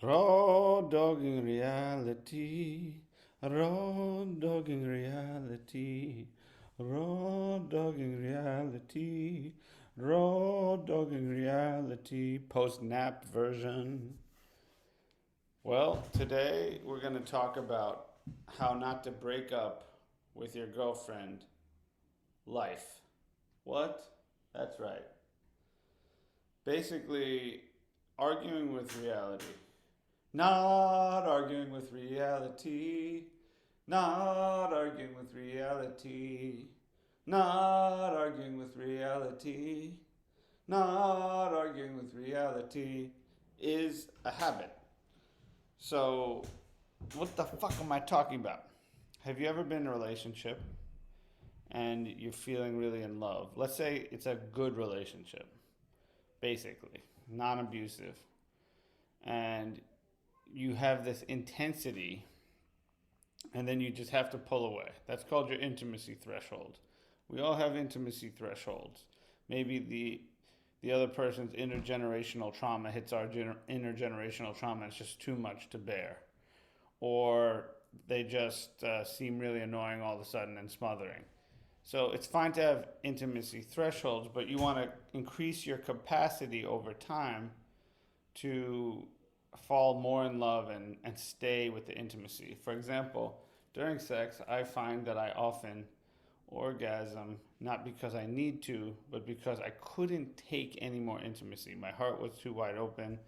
Raw dogging reality, raw dogging reality, raw dogging reality, raw dogging reality, post nap version. Well, today we're going to talk about how not to break up with your girlfriend. Life. What? That's right. Basically, arguing with reality. Not arguing with reality. Not arguing with reality. Not arguing with reality. Not arguing with reality is a habit. So, what the fuck am I talking about? Have you ever been in a relationship and you're feeling really in love? Let's say it's a good relationship, basically, non abusive, and you have this intensity and then you just have to pull away. That's called your intimacy threshold. We all have intimacy thresholds. Maybe the other person's intergenerational trauma hits our intergenerational trauma. It's just too much to bear, or they just seem really annoying all of a sudden and smothering. So it's fine to have intimacy thresholds, but you want to increase your capacity over time to fall more in love and stay with the intimacy. For example, during sex, I find that I often orgasm not because I need to, but because I couldn't take any more intimacy. My heart was too wide open.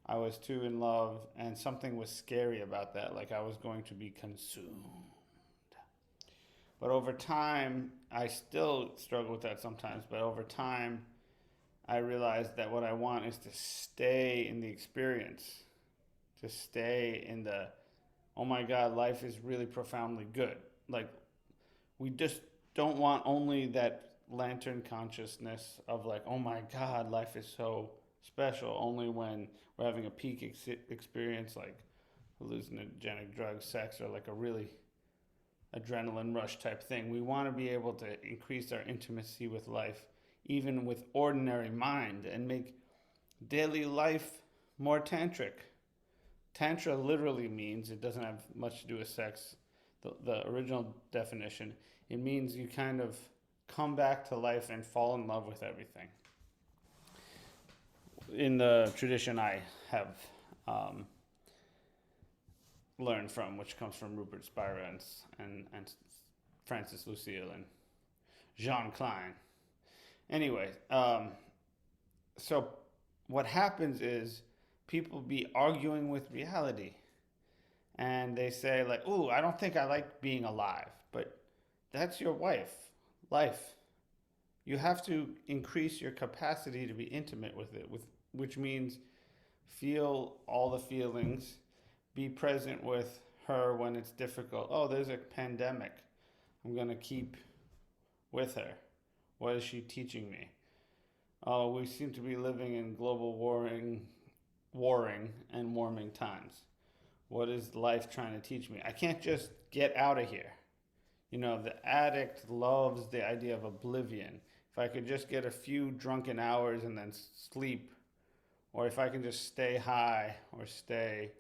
I was too in love, and something was scary about that, like I was going to be consumed. But over time, I still struggle with that sometimes, but over time, I realized that what I want is to stay in the experience, to stay in the, oh my God, life is really profoundly good. Like, we just don't want only that lantern consciousness of, like, oh my God, life is so special, only when we're having a peak experience like hallucinogenic drugs, sex, or like a really adrenaline rush type thing. We want to be able to increase our intimacy with life, even with ordinary mind, and make daily life more tantric. Tantra literally means, it doesn't have much to do with sex, the original definition. It means you kind of come back to life and fall in love with everything. In the tradition I have learned from, which comes from Rupert Spira and Francis Lucille and Jean Klein. Anyway, so what happens is people be arguing with reality, and they say like, "Ooh, I don't think I like being alive," but that's your life. You have to increase your capacity to be intimate with it, with which means feel all the feelings, be present with her when it's difficult. Oh, there's a pandemic. I'm going to keep with her. What is she teaching me? Oh, we seem to be living in global warring and warming times. What is life trying to teach me? I can't just get out of here. You know, the addict loves the idea of oblivion. If I could just get a few drunken hours and then sleep, or if I can just stay high or stay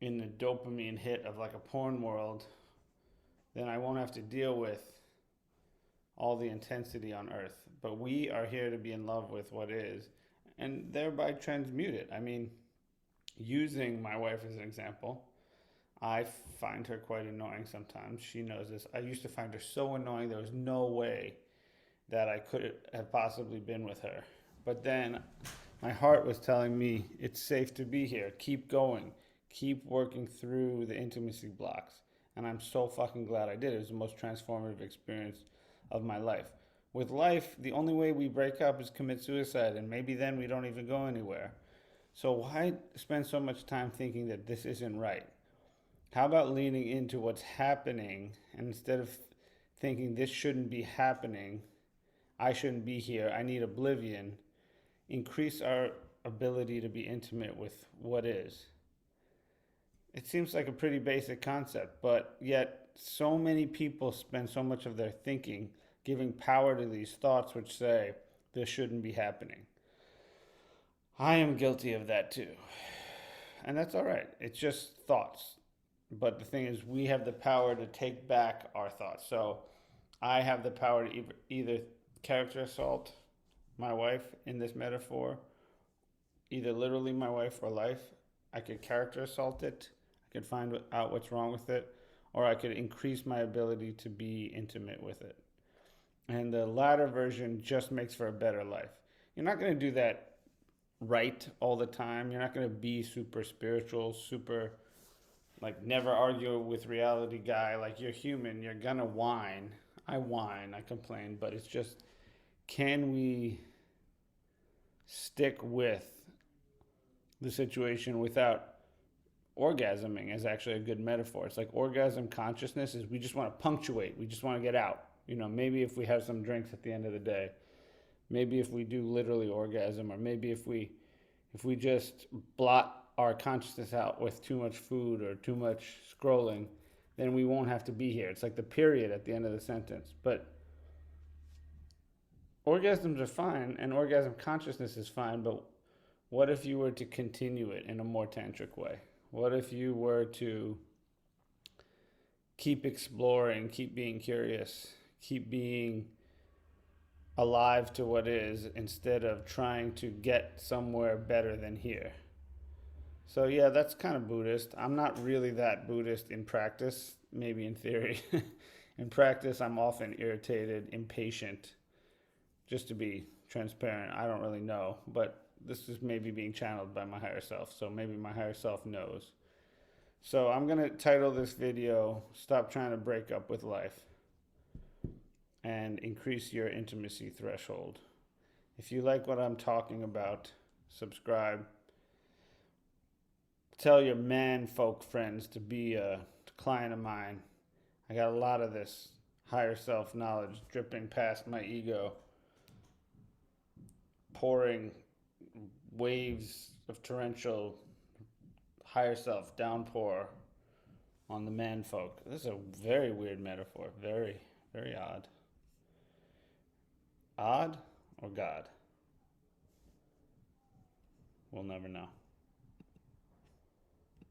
in the dopamine hit of like a porn world, then I won't have to deal with all the intensity on earth. But we are here to be in love with what is and thereby transmute it. I mean, using my wife as an example, I find her quite annoying sometimes. She knows this. I used to find her so annoying, there was no way that I could have possibly been with her. But then my heart was telling me it's safe to be here. Keep going. Keep working through the intimacy blocks. And I'm so fucking glad I did. It was the most transformative experience of my life. With life, the only way we break up is commit suicide, and maybe then we don't even go anywhere. So why spend so much time thinking that this isn't right? How about leaning into what's happening, and instead of thinking this shouldn't be happening, I shouldn't be here, I need oblivion, increase our ability to be intimate with what is? It seems like a pretty basic concept, but yet so many people spend so much of their thinking giving power to these thoughts which say this shouldn't be happening. I am guilty of that too. and that's all right. It's just thoughts. But the thing is, we have the power to take back our thoughts. So I have the power to either character assault my wife in this metaphor, either literally my wife or life. I could character assault it. I could find out what's wrong with it, or I could increase my ability to be intimate with it. And the latter version just makes for a better life. You're not going to do that right all the time. You're not going to be super spiritual, super like never argue with reality guy. Like, you're human. You're going to whine. I whine, I complain, but it's just, can we stick with the situation without orgasming is actually a good metaphor. It's like orgasm consciousness is we just want to punctuate. We just want to get out. Maybe if we have some drinks at the end of the day, maybe if we do literally orgasm, or maybe if we just blot our consciousness out with too much food or too much scrolling, then we won't have to be here. It's like the period at the end of the sentence. But orgasms are fine, and orgasm consciousness is fine, but what if you were to continue it in a more tantric way? What if you were to keep exploring, keep being curious, keep being alive to what is, instead of trying to get somewhere better than here? So yeah, that's kind of Buddhist. I'm not really that Buddhist in practice, maybe in theory. In practice, I'm often irritated, impatient. Just to be transparent, I don't really know, but this is maybe being channeled by my higher self, so maybe my higher self knows. So I'm going to title this video, Stop Trying to Break Up with Life and Increase Your Intimacy Threshold. If you like what I'm talking about, subscribe. Tell your man folk friends to be a client of mine. I got a lot of this higher self knowledge dripping past my ego, pouring waves of torrential higher self downpour on the man folk. This is a very weird metaphor. Very, very odd. Odd or God? We'll never know.